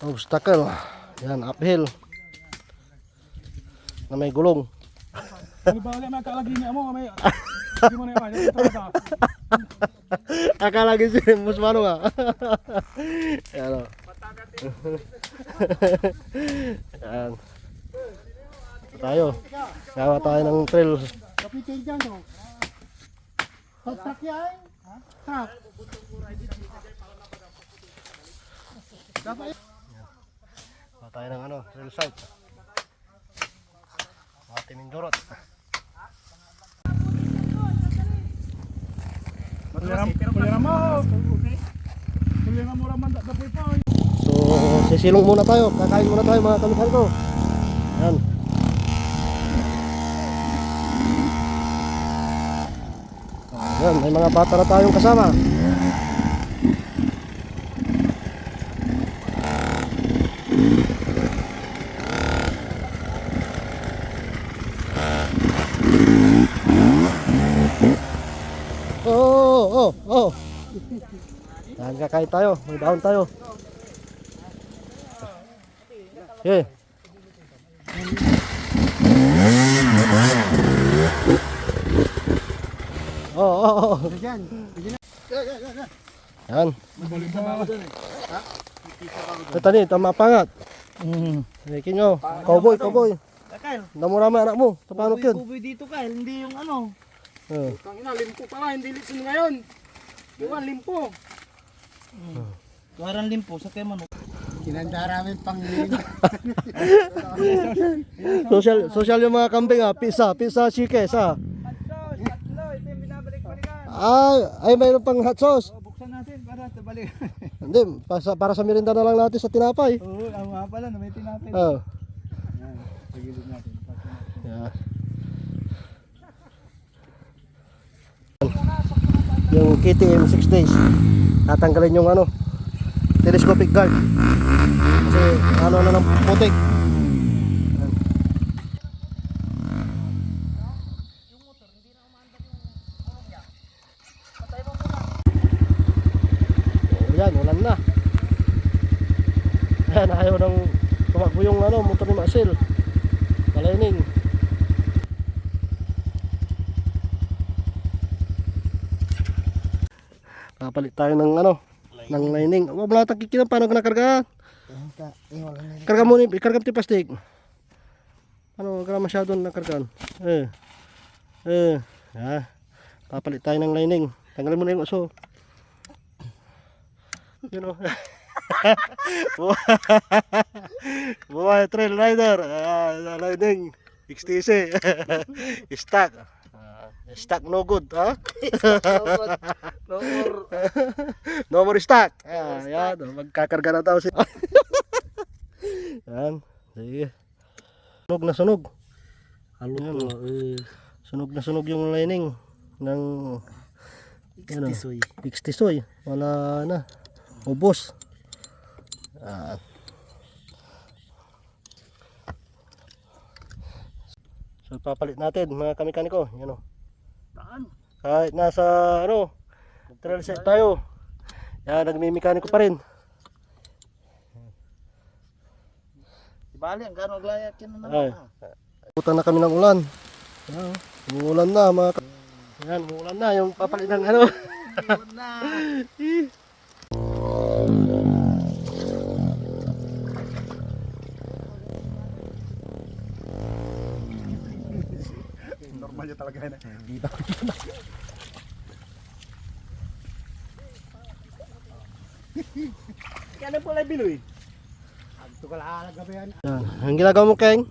Obstacle. Yan, uphill. Na may gulong. Ano ba ulit may kalagi niya mo? May... Hindi mo na yung Akala lagi si Musmano nga. Yan o. Yan. Tayo. Gawa tayo ng trail. Kapitin dyan o. Truck yan? Truck. Gawa tayo ng trail site. Mati Mindurot. Kulira mo. Kulira mo raman dapoy pa. So, sisilong muna tayo. Kakain muna tayo mga kamitan ko. Yan. Yan, may mga bata na tayong kasama. Oh. Yan, kakain tayo. May daon tayo. Okay. Oh. Yan. Yan. Ito ni, tama pangat. Ikin nyo. Cowboy. Kyle, Namurama anak mo. Tapanok yun. kuboy dito Kyle, hindi yung ano. Tangina, limpo pala. Hindi litsin ngayon. Buwan, limpo. Tuwaran limpo sa kay manok. Kinandaramin pang limpo. Social yung mga kambing ha. Pisa, chike, sa. Tatlo, ito yung binabalik balikan. Ay mayroon pang hot sauce. Buksan natin para tabalik. Hindi, para sa merinda na lang natin sa tinapay. Oo, ang nga pala, namitin natin. Oh. Yan, pagilid natin. Yeah. Yung KTM 6 days. Tatanggalin yung telescopic guard. Kasi na ng putik. Yan, ulan na. Yan, ayaw nang tumakbo yung motor ni Marcel. Malaining. Kapalit tayo ng ng lining. Wala tang kikinang paano ka nakarga? Karga mo ni, ikarga mo ti plastic. Kaya masyado nakargaan. Papalit tayo ng lining. Tanggalin mo na yung uso. You know. Buhay trail rider. Lining. XTC. Stock. Stock no good, ha? No more stock. Yan, magkakarga na tao siya. Yan, sige. Sunog na sunog. Sunog na sunog yung lining ng XTSoy. Wala na. Ubos. So papalit natin mga kamikaniko. Yan o. Kahit nasa trail set tayo, yan, nagmimekaniko pa rin. Bali, ang gano'ng layat yun na naman. Putan na kami ng ulan. Umuulan na mga yan, umuulan na yung papalit ng Umuulan na. Normal niya talaga yan. Kaya po lang biloy. Ito ka lang gabi yan. Yan, ang ginagawa mo, Keng?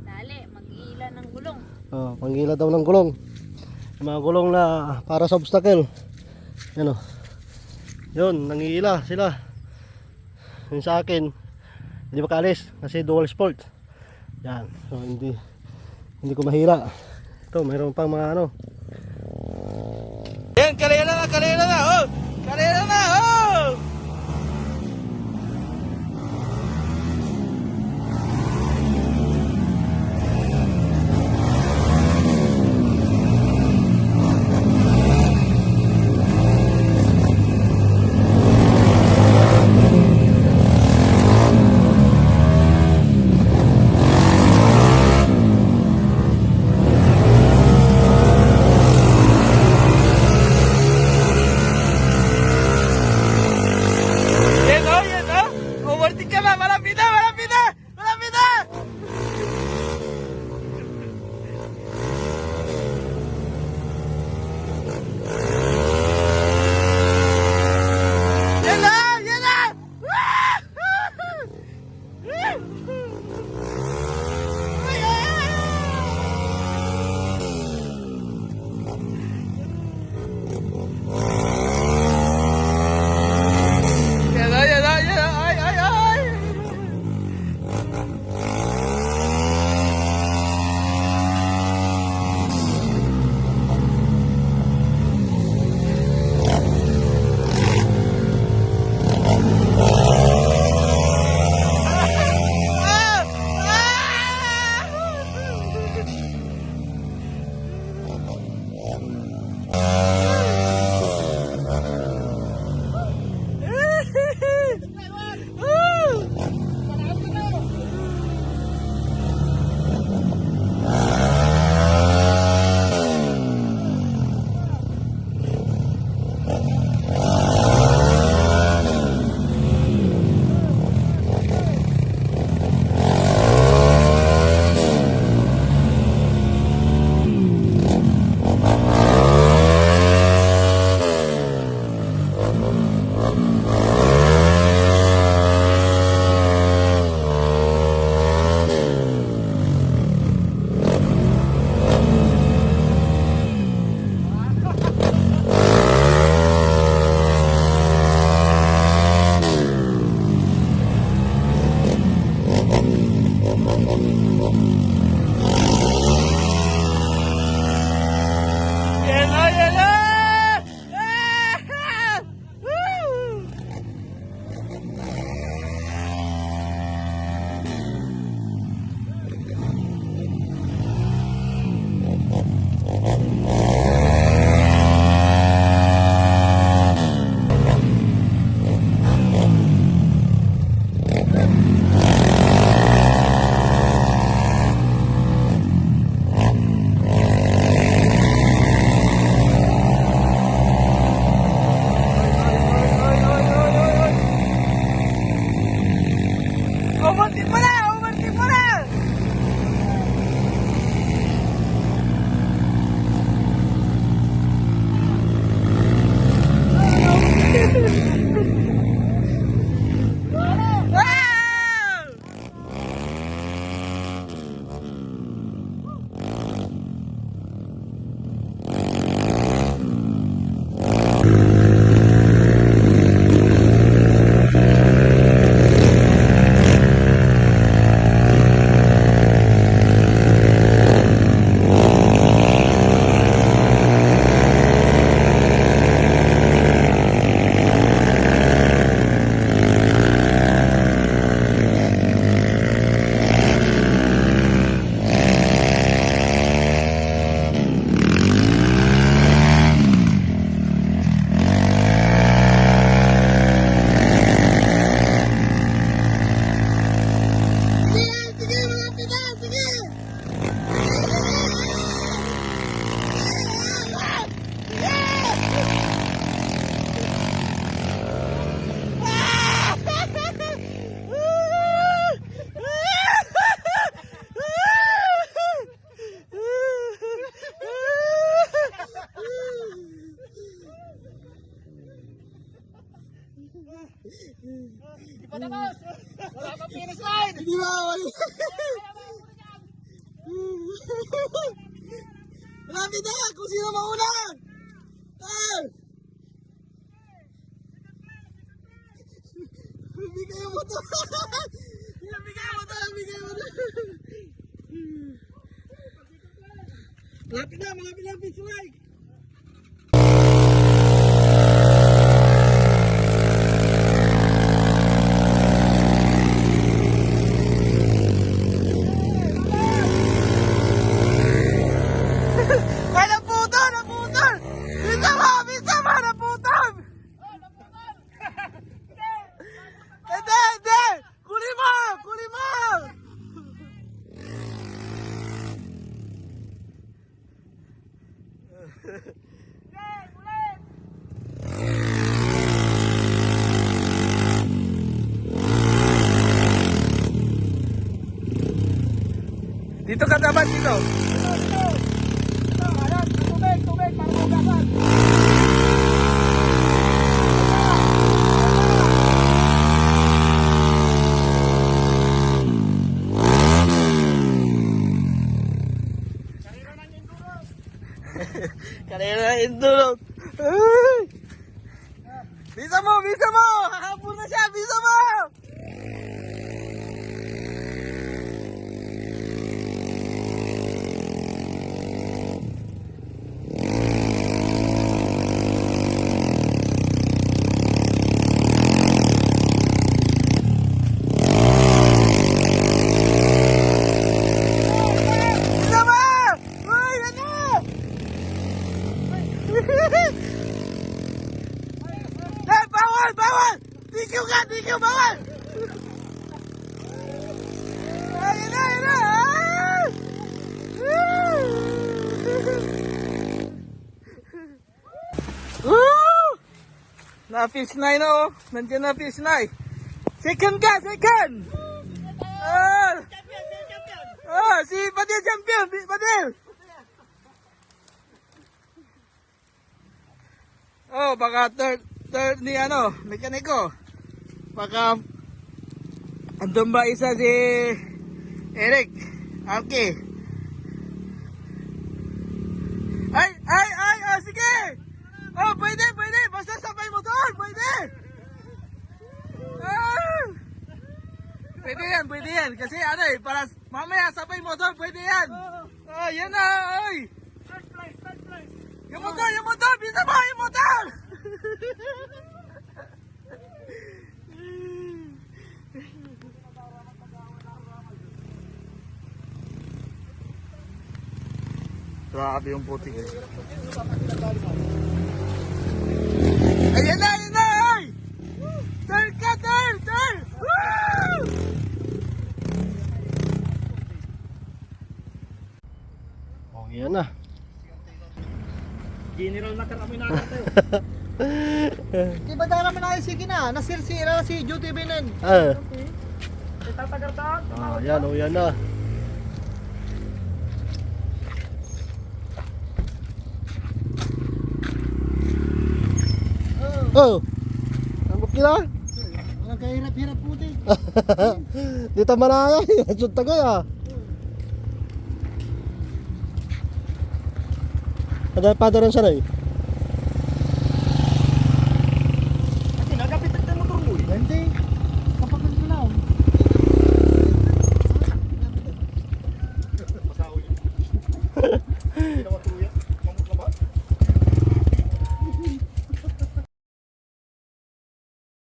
Dali, mag-iila ng gulong. Panggila daw ng gulong. Yung mga gulong na para sa obstacle. Yan o. Yun, nangiila sila. Yun sa akin, hindi makaalis kasi dual sport. Yan, so hindi ko mahila. Ito, mayroon pang mga Yan, kanina na, oh! Kanina na, oh! Overtake mo na! Overtake mo na! Hindi ba? Malapit na kung sino mauna! Bigay mo to! Bigay mo to! Bigay mo to! Malapit na! Malapit na! Pitsulay! Ay, naputol! Naputol! Bisa mo! Naputol! Hindi! Hindi! Kunin mo! Kunin mo! Dito ka dapat dito. Tubig, para mahugasan. Kanina na indulot. Bisa mo! Bisa mo! Hahabol na siya! Bisa mo! Bisa mo! Uy! Ano? Eh, bawal! Bawal! Thank you ka! Thank you! Bawal! Ayun na! Ayun na! Woo! Na-fish na yun oh! Nandiyan na fish na eh! Second ka! Second! Si Padil champion! Padil! Oh, baka third ni ano, mekaniko. Baka andun ba isa si Eric? Okay. Ay, oh, sige. Oh, pwede. Basta sabay mo doon, pwede. Ah! Pwede yan. Kasi ano eh, para mamaya sabay mo doon, pwede yan. Oh, yan na, ay. Third place. Yung motor, bisa mo, yung motor! Grabe yung putik. Ayan na, ay! Turn ka, turn! Woo! Oh, yan na. General na karami na tayo. Di ba dara man ay sige na, nasirsira si Duty Binen. Tatagartaan. Ah, yan, oh, yan na. Oh, ambok nila. Walang kahirap-hirap puti. Dito manaya, yung tagay ah. Ada pa rin sana eh. Kasi nagapit ang motor mo eh. Hindi. Kapag nagkulaw. Masawi.